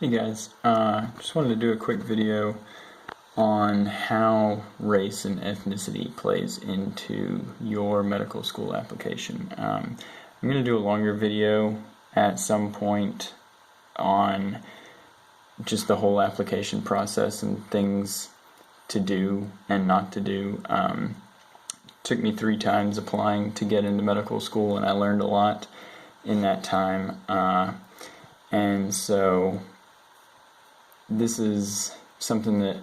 Hey guys, just wanted to do a quick video on how race and ethnicity plays into your medical school application. I'm going to do a longer video at some point on just the whole application process and things to do and not to do. Took me 3 times applying to get into medical school, and I learned a lot in that time. And so this is something that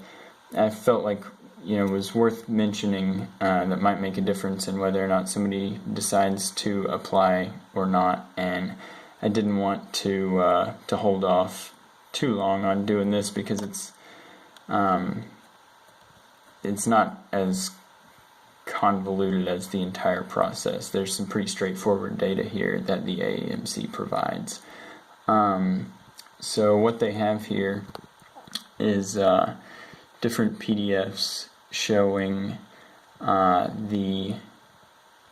I felt like was worth mentioning, that might make a difference in whether or not somebody decides to apply or not. And I didn't want to hold off too long on doing this because it's not as convoluted as the entire process. There's some pretty straightforward data here that the AAMC provides. So what they have here is different PDFs showing the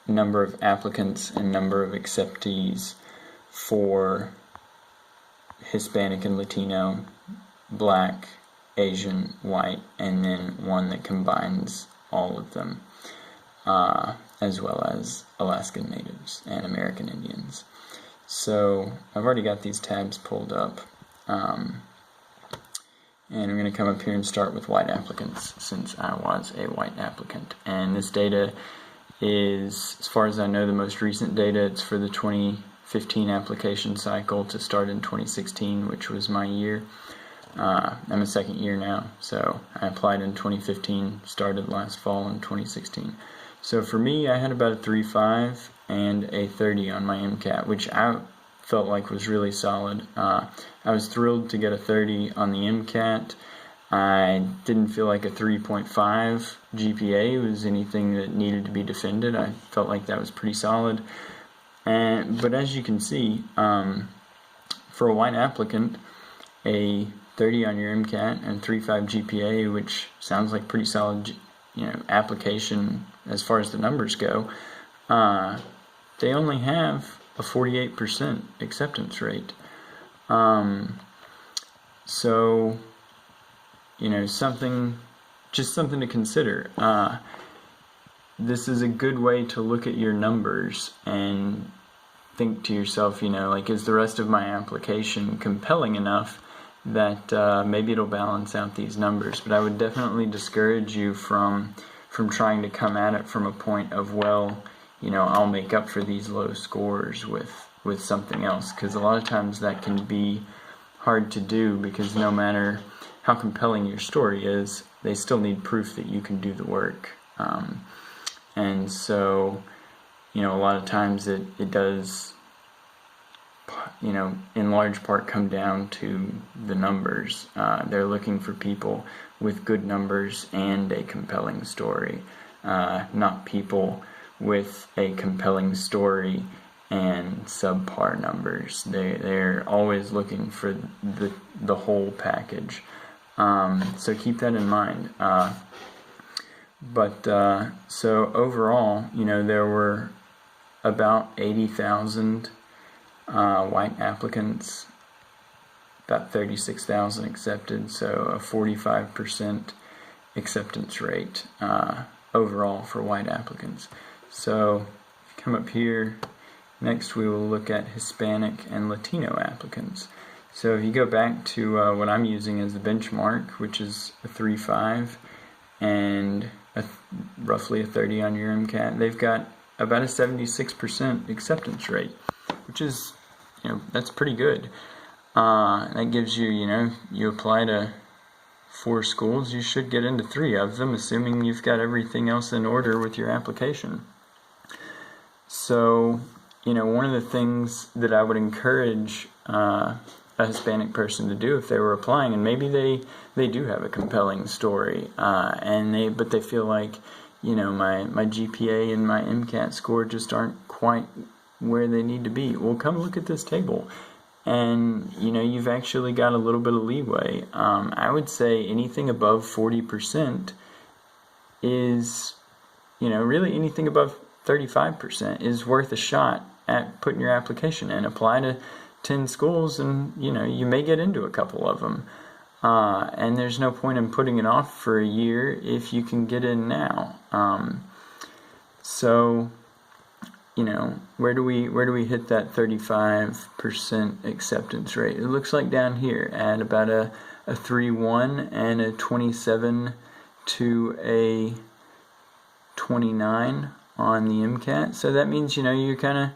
number of applicants and number of acceptees for Hispanic and Latino, Black, Asian, White, and then one that combines all of them, as well as Alaskan Natives and American Indians. So I've already got these tabs pulled up. And I'm going to come up here and start with white applicants, since I was a white applicant. And this data is, as far as I know, the most recent data. It's for the 2015 application cycle to start in 2016, which was my year. I'm a second year now, so I applied in 2015, started last fall in 2016. So for me, I had about a 3.5 and a 30 on my MCAT, which I felt like was really solid. I was thrilled to get a 30 on the MCAT. I didn't feel like a 3.5 GPA was anything that needed to be defended. I felt like that was pretty solid. But as you can see, for a white applicant, a 30 on your MCAT and 3.5 GPA, which sounds like pretty solid, application as far as the numbers go, they only have a 48% acceptance rate. So, something to consider. This is a good way to look at your numbers and think to yourself, is the rest of my application compelling enough that maybe it'll balance out these numbers? But I would definitely discourage you from trying to come at it from a point of, I'll make up for these low scores with something else, because a lot of times that can be hard to do, because no matter how compelling your story is, they still need proof that you can do the work. And so, a lot of times it does, in large part come down to the numbers. They're looking for people with good numbers and a compelling story, not people with a compelling story and subpar numbers. They're always looking for the whole package. So keep that in mind. So overall, there were about 80,000 white applicants, about 36,000 accepted, so a 45% acceptance rate overall for white applicants. So if you come up here, next we will look at Hispanic and Latino applicants. So if you go back to what I'm using as the benchmark, which is a 3.5 and roughly a 30 on your MCAT, they've got about a 76% acceptance rate, which is, that's pretty good. That gives you, you apply to 4 schools, you should get into 3 of them, assuming you've got everything else in order with your application. So, one of the things that I would encourage a Hispanic person to do if they were applying, and maybe they do have a compelling story, but they feel like, my GPA and my MCAT score just aren't quite where they need to be. Well, come look at this table, and you've actually got a little bit of leeway. I would say anything above 40% is, really anything above 35% is worth a shot at putting your application in. Apply 10 schools, and you may get into a couple of them. And there's no point in putting it off for a year if you can get in now. So, where do we hit that 35% acceptance rate? It looks like down here at about a 3.1 and a 27 to a 29 on the MCAT. So that means, you kind of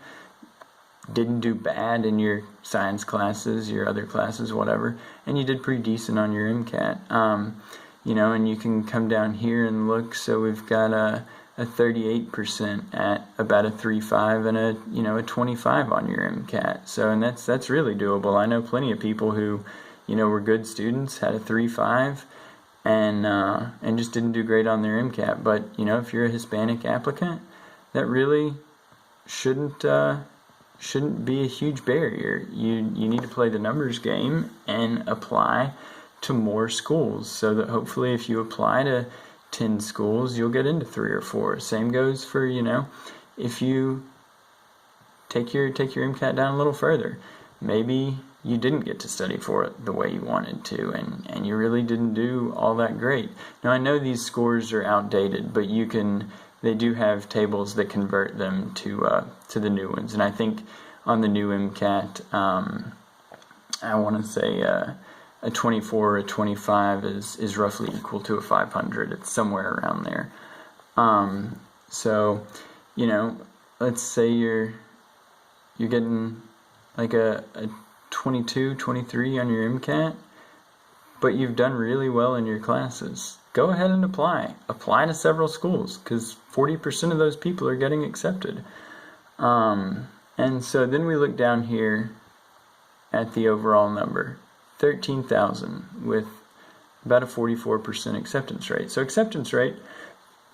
didn't do bad in your science classes, your other classes, whatever, and you did pretty decent on your MCAT. And you can come down here and look. So we've got a 38% at about a 3.5 and a 25 on your MCAT. So, and that's really doable. I know plenty of people who, were good students, had a 3.5, and just didn't do great on their MCAT. But if you're a Hispanic applicant, that really shouldn't be a huge barrier. You need to play the numbers game and apply to more schools, so that hopefully if you apply to 10 schools, you'll get into 3 or 4. Same goes for, if you take your MCAT down a little further. Maybe you didn't get to study for it the way you wanted to, and you really didn't do all that great. Now, I know these scores are outdated, but they do have tables that convert them to the new ones. And I think on the new MCAT, I want to say a 24 or a 25 is roughly equal to a 500. It's somewhere around there. So, let's say you're getting like a 22, 23 on your MCAT, but you've done really well in your classes. Go ahead and apply. Apply to several schools, because 40% of those people are getting accepted. And so then we look down here at the overall number. 13,000 with about a 44% acceptance rate. So acceptance rate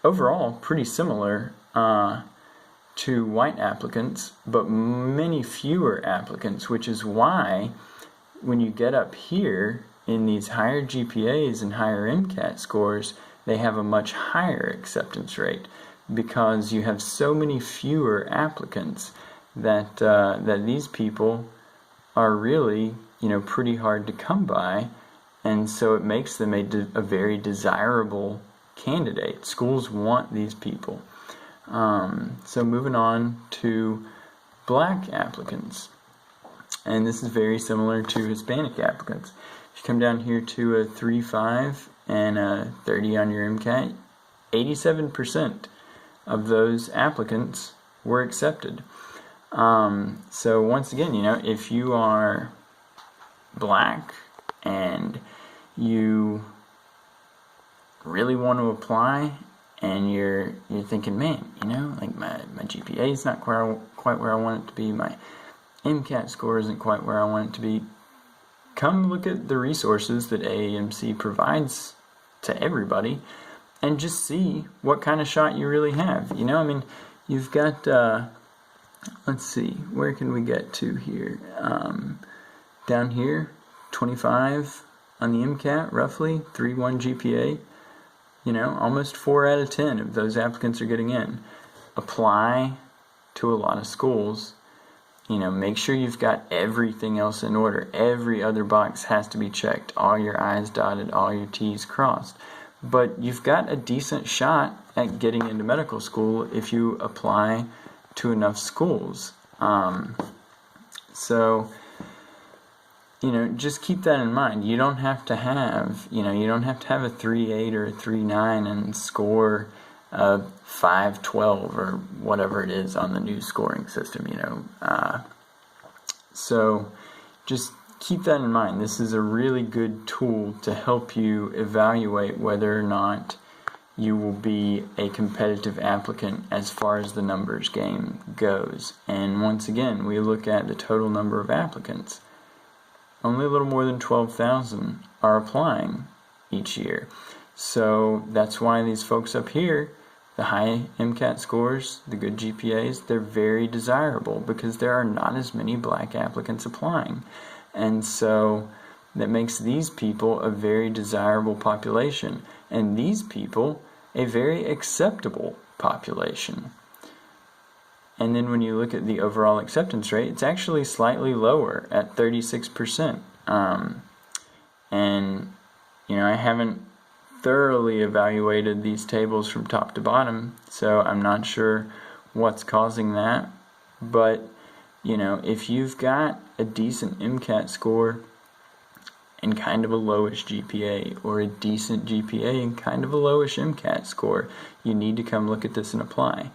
overall pretty similar to white applicants, but many fewer applicants, which is why when you get up here in these higher GPAs and higher MCAT scores, they have a much higher acceptance rate, because you have so many fewer applicants that these people are really pretty hard to come by, and so it makes them a very desirable candidate. Schools want these people. So moving on to black applicants, and this is very similar to Hispanic applicants. If you come down here to a 3.5 and a 30 on your MCAT, 87% of those applicants were accepted. So once again, if you are black and you really want to apply, and you're thinking, man, like my GPA is not quite where I want it to be, my MCAT score isn't quite where I want it to be, come look at the resources that AAMC provides to everybody and just see what kind of shot you really have. You've got, let's see, where can we get to here? Down here, 25 on the MCAT, roughly, 3.1 GPA. Almost 4 out of 10 of those applicants are getting in. Apply to a lot of schools. Make sure you've got everything else in order. Every other box has to be checked. All your I's dotted, all your T's crossed. But you've got a decent shot at getting into medical school if you apply to enough schools. So, just keep that in mind. You don't have to have, a 3.8 or a 3.9 and score a 5.12 or whatever it is on the new scoring system, So just keep that in mind. This is a really good tool to help you evaluate whether or not you will be a competitive applicant as far as the numbers game goes. And once again, we look at the total number of applicants. Only a little more than 12,000 are applying each year. So that's why these folks up here, the high MCAT scores, the good GPAs, they're very desirable, because there are not as many black applicants applying. And so that makes these people a very desirable population, and these people a very acceptable population. And then when you look at the overall acceptance rate, it's actually slightly lower at 36%. And, I haven't thoroughly evaluated these tables from top to bottom, so I'm not sure what's causing that. But, if you've got a decent MCAT score and kind of a lowish GPA, or a decent GPA and kind of a lowish MCAT score, you need to come look at this and apply.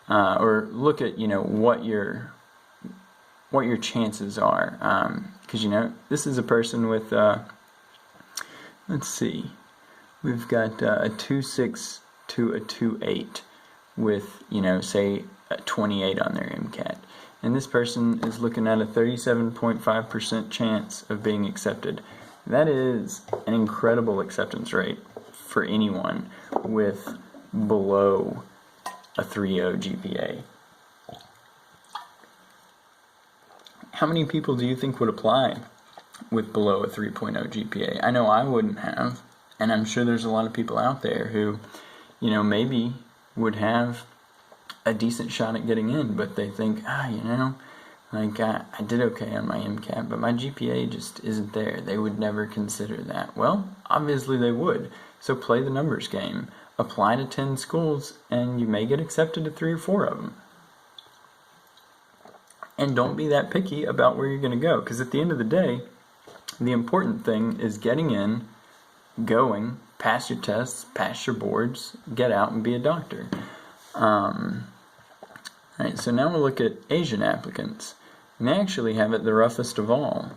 Or look at, what your chances are. Because, this is a person with, let's see, we've got a 2.6 to a 2.8 with, say, a 28 on their MCAT. And this person is looking at a 37.5% chance of being accepted. That is an incredible acceptance rate for anyone with below a 3.0 GPA. How many people do you think would apply with below a 3.0 GPA? I know I wouldn't have, and I'm sure there's a lot of people out there who, maybe would have a decent shot at getting in, but they think, I did okay on my MCAT, but my GPA just isn't there. They would never consider that. Well, obviously they would. So play the numbers game. Apply to 10 schools, and you may get accepted to 3 or 4 of them. And don't be that picky about where you're going to go, because at the end of the day, the important thing is getting in, going, pass your tests, pass your boards, get out and be a doctor. Alright, so now we'll look at Asian applicants. And they actually have it the roughest of all.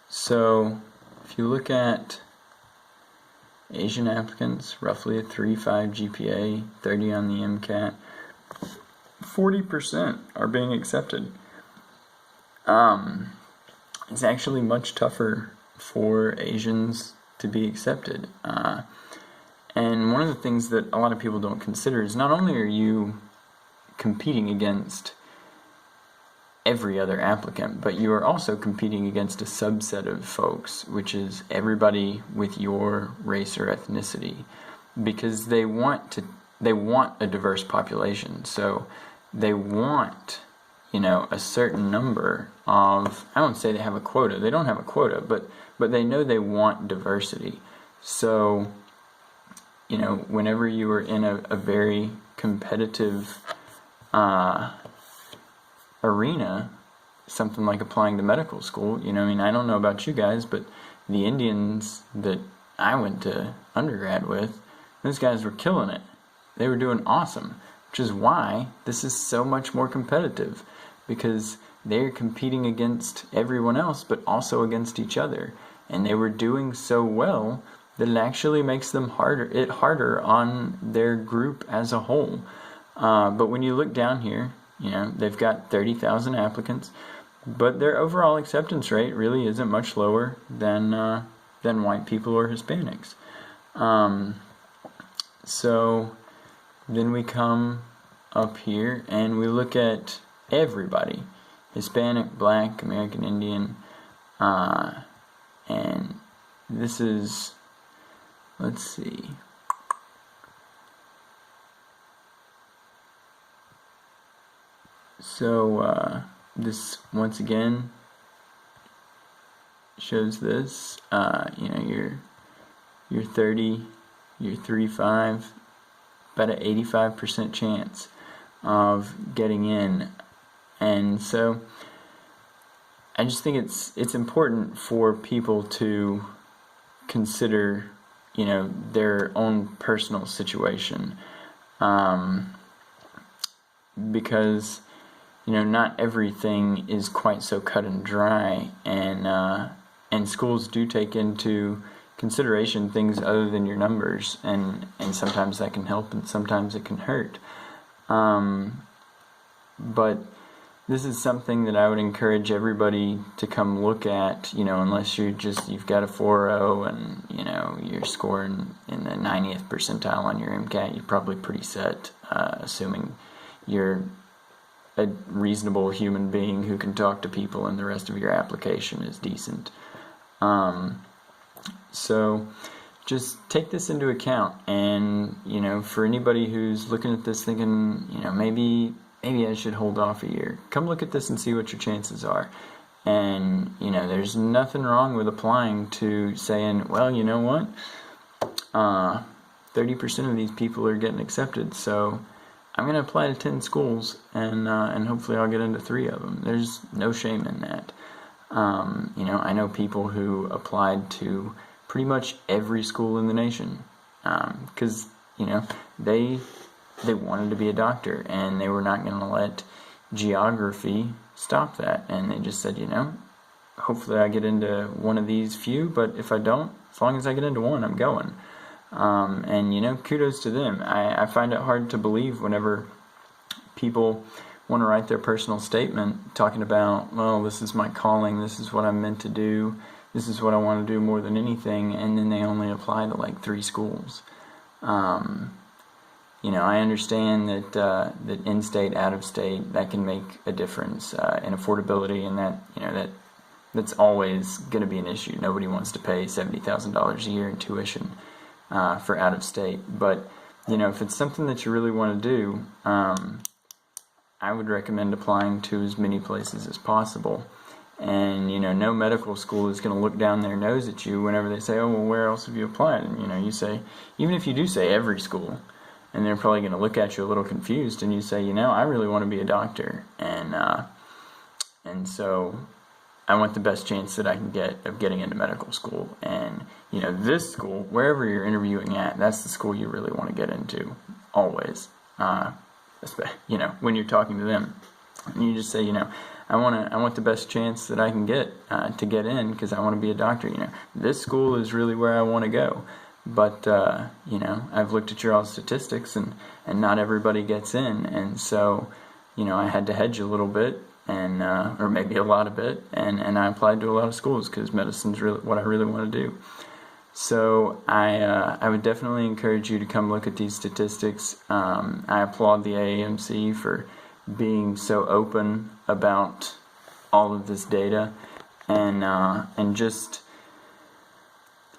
So if you look at Asian applicants, roughly a 3.5 GPA, 30 on the MCAT, 40% are being accepted. It's actually much tougher for Asians to be accepted. And one of the things that a lot of people don't consider is not only are you competing against every other applicant, but you are also competing against a subset of folks, which is everybody with your race or ethnicity, because they want a diverse population. So they want, a certain number of, I won't say they have a quota, they don't have a quota, but they know they want diversity. So, whenever you are in a very competitive arena, something like applying to medical school, I don't know about you guys, but the Indians that I went to undergrad with, those guys were killing it. They were doing awesome, which is why this is so much more competitive, because they're competing against everyone else, but also against each other. And they were doing so well that it actually makes them harder on their group as a whole. But when you look down here, they've got 30,000 applicants, but their overall acceptance rate really isn't much lower than white people or Hispanics. So then we come up here and we look at everybody: Hispanic, Black, American Indian, and this is, let's see, so this once again shows this, you're 30, you're 3.5, about an 85% chance of getting in. And so I just think it's important for people to consider, their own personal situation, because not everything is quite so cut and dry, and schools do take into consideration things other than your numbers, and sometimes that can help and sometimes it can hurt. But this is something that I would encourage everybody to come look at, unless you've got a 4.0 and, you're scoring in the 90th percentile on your MCAT, you're probably pretty set, assuming you're a reasonable human being who can talk to people and the rest of your application is decent. So just take this into account. And, you know, for anybody who's looking at this thinking, you know, maybe I should hold off a year, come look at this and see what your chances are. And, you know, there's nothing wrong with applying to saying, well, you know what, 30% of these people are getting accepted, so I'm going to apply to 10 schools, and hopefully I'll get into 3 of them. There's no shame in that. You know, I know people who applied to pretty much every school in the nation because, you know, they wanted to be a doctor, and they were not going to let geography stop that. And they just said, you know, hopefully I get into one of these few, but if I don't, as long as I get into one, I'm going. And, you know, kudos to them. I find it hard to believe whenever people want to write their personal statement talking about, well, this is my calling, this is what I'm meant to do, this is what I want to do more than anything, and then they only apply to like 3 schools. You know, I understand that in-state, out-of-state, that can make a difference in affordability, and that, you know, that's always going to be an issue. Nobody wants to pay $70,000 a year in tuition for out-of-state. But, you know, if it's something that you really want to do, I would recommend applying to as many places as possible. And, you know, no medical school is going to look down their nose at you whenever they say, oh, well, where else have you applied? And, you know, you say, even if you do say every school, and they're probably going to look at you a little confused, and you say, you know, I really want to be a doctor, and so I want the best chance that I can get of getting into medical school. And, you know, this school, wherever you're interviewing at, that's the school you really want to get into, always. You know, when you're talking to them, and you just say, you know, I want the best chance that I can get to get in, because I want to be a doctor. You know, this school is really where I want to go. But, you know, I've looked at your all statistics, and not everybody gets in. And so, you know, I had to hedge a little bit, and or maybe a lot of it, and I applied to a lot of schools because medicine's really what I really want to do. So I would definitely encourage you to come look at these statistics. I applaud the AAMC for being so open about all of this data, and just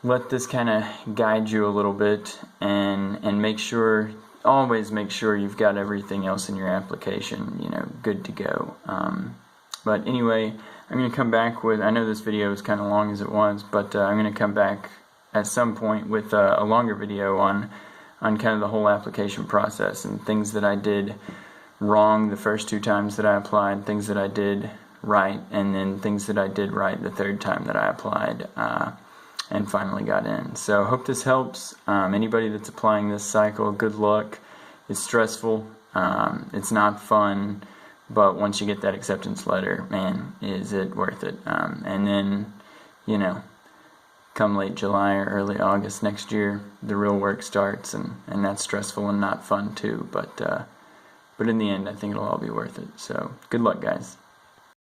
let this kind of guide you a little bit, and always make sure you've got everything else in your application, you know, good to go. But anyway, I'm going to come back with, I know this video is kind of long as it was, but I'm going to come back at some point with a longer video on kind of the whole application process, and things that I did wrong the first 2 times that I applied, things that I did right, and then things that I did right the 3rd time that I applied and finally got in. So hope this helps. Anybody that's applying this cycle, good luck. It's stressful. It's not fun. But once you get that acceptance letter, man, is it worth it. And then, you know, come late July or early August next year, the real work starts, and that's stressful and not fun too. But in the end, I think it'll all be worth it. So good luck, guys.